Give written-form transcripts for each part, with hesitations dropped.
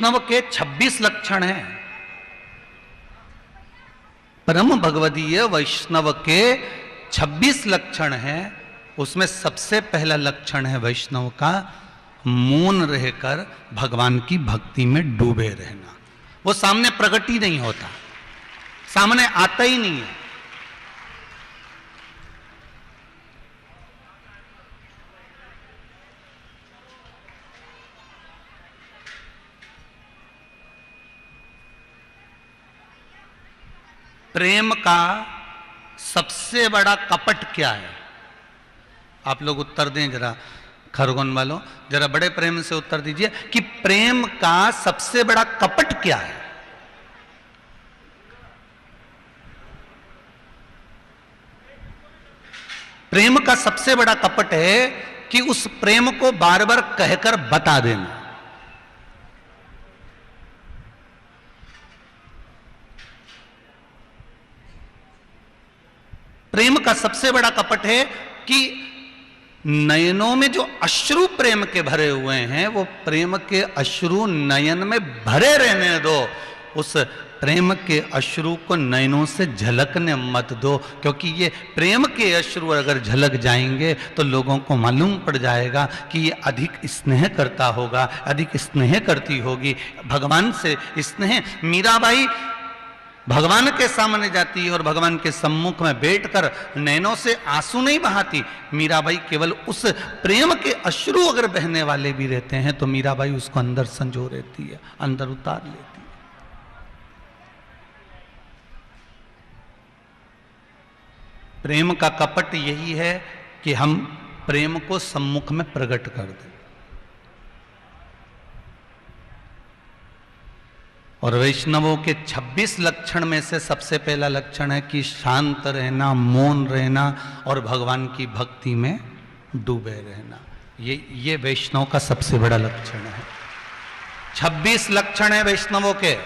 वैष्णव के 26 लक्षण हैं। परम भगवदीय वैष्णव के 26 लक्षण हैं। उसमें सबसे पहला लक्षण है वैष्णव का मौन रहकर भगवान की भक्ति में डूबे रहना। वो सामने प्रकट ही नहीं होता, सामने आता ही नहीं है। प्रेम का सबसे बड़ा कपट क्या है? आप लोग उत्तर दें जरा, खरगोन वालों जरा बड़े प्रेम से उत्तर दीजिए कि प्रेम का सबसे बड़ा कपट क्या है? प्रेम का सबसे बड़ा कपट है कि उस प्रेम को बार बार कहकर बता देना। प्रेम का सबसे बड़ा कपट है कि नयनों में जो अश्रु प्रेम के भरे हुए हैं, वो प्रेम के अश्रु नयन में भरे रहने दो। उस प्रेम के अश्रु को नयनों से झलकने मत दो, क्योंकि ये प्रेम के अश्रु अगर झलक जाएंगे तो लोगों को मालूम पड़ जाएगा कि ये अधिक स्नेह करता होगा, अधिक स्नेह करती होगी भगवान से स्नेह। मीराबाई भगवान के सामने जाती है और भगवान के सम्मुख में बैठकर नैनों से आंसू नहीं बहाती। मीराबाई केवल उस प्रेम के अश्रु अगर बहने वाले भी रहते हैं तो मीराबाई उसको अंदर संजो रहती है, अंदर उतार लेती है। प्रेम का कपट यही है कि हम प्रेम को सम्मुख में प्रकट कर दें। और वैष्णवों के 26 लक्षण में से सबसे पहला लक्षण है कि शांत रहना, मौन रहना और भगवान की भक्ति में डूबे रहना। ये वैष्णव का सबसे बड़ा लक्षण है। 26 लक्षण है वैष्णवों के।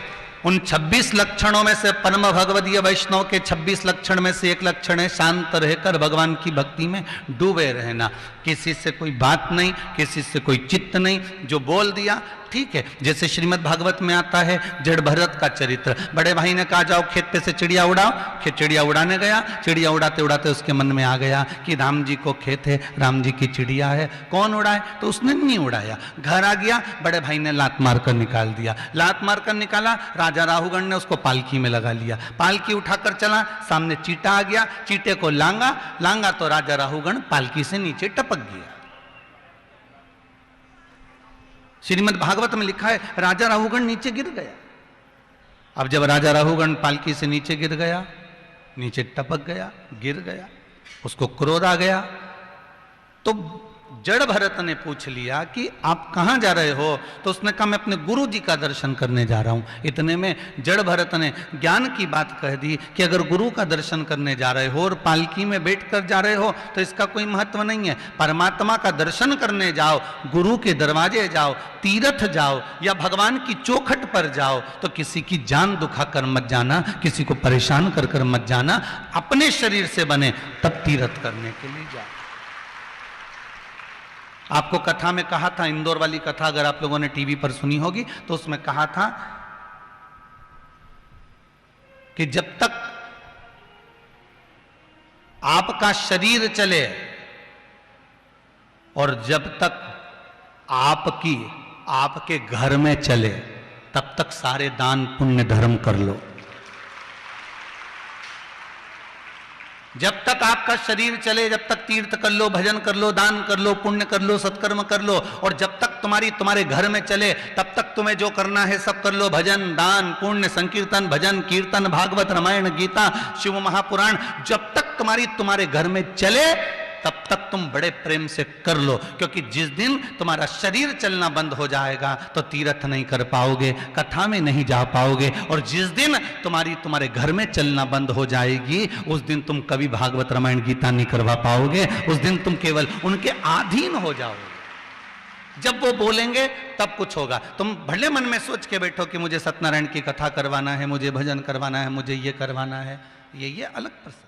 उन 26 लक्षणों में से परम भगवदीय वैष्णव के 26 लक्षण में से एक लक्षण है शांत रहकर भगवान की भक्ति में डूबे रहना। किसी से कोई बात नहीं, किसी से कोई चित्त नहीं, जो बोल दिया ठीक है। जैसे श्रीमद् भागवत में आता है जड़ भरत का चरित्र। बड़े भाई ने कहा जाओ खेत पे से चिड़िया उड़ाओ, चिड़िया उड़ाने गया। चिड़िया उड़ाते उड़ाते उसके मन में आ गया कि राम जी को खेत है, राम जी की चिड़िया है, कौन उड़ाए? तो उसने नहीं उड़ाया। घर आ गया, बड़े भाई ने लात मारकर निकाल दिया। लात मारकर निकाला, राजा राहुगण ने उसको पालकी में लगा लिया। पालकी उठाकर चला, सामने चीटा आ गया, चीटे को लांगा, लांगा तो राजा राहुगण पालकी से नीचे टपक गया। श्रीमद् भागवत में लिखा है राजा राहुगण नीचे गिर गया। अब जब राजा राहुगण पालकी से नीचे गिर गया, नीचे टपक गया, गिर गया, उसको क्रोध आ गया। तो जड़ भरत ने पूछ लिया कि आप कहां जा रहे हो? तो उसने कहा मैं अपने गुरु जी का दर्शन करने जा रहा हूं। इतने में जड़ भरत ने ज्ञान की बात कह दी कि अगर गुरु का दर्शन करने जा रहे हो और पालकी में बैठकर जा रहे हो तो इसका कोई महत्व नहीं है। परमात्मा का दर्शन करने जाओ, गुरु के दरवाजे जाओ, तीर्थ जाओ या भगवान की चौखट पर जाओ, तो किसी की जान दुखा कर मत जाना, किसी को परेशान कर कर मत जाना। अपने शरीर से बने तब तीर्थ करने के लिए जाओ। आपको कथा में कहा था, इंदौर वाली कथा अगर आप लोगों ने टीवी पर सुनी होगी तो उसमें कहा था कि जब तक आपका शरीर चले और जब तक आपके घर में चले तब तक सारे दान पुण्य धर्म कर लो। जब तक आपका शरीर चले, जब तक तीर्थ कर लो, भजन कर लो, दान कर लो, पुण्य कर लो, सत्कर्म कर लो। और जब तक तुम्हारे घर में चले तब तक तुम्हें जो करना है सब कर लो। भजन, दान, पुण्य, संकीर्तन, भजन, कीर्तन, भागवत, रामायण, गीता, शिव महापुराण, जब तक तुम्हारे घर में चले तब तक तुम बड़े प्रेम से कर लो। क्योंकि जिस दिन तुम्हारा शरीर चलना बंद हो जाएगा तो तीर्थ नहीं कर पाओगे, कथा में नहीं जा पाओगे। और जिस दिन तुम्हारे घर में चलना बंद हो जाएगी उस दिन तुम कभी भागवत, रामायण, गीता नहीं करवा पाओगे। उस दिन तुम केवल उनके अधीन हो जाओगे। जब वो बोलेंगे तब कुछ होगा। तुम भले मन में सोच के बैठो कि मुझे सत्यनारायण की कथा करवाना है, मुझे भजन करवाना है, मुझे ये करवाना है, ये अलग प्रश्न।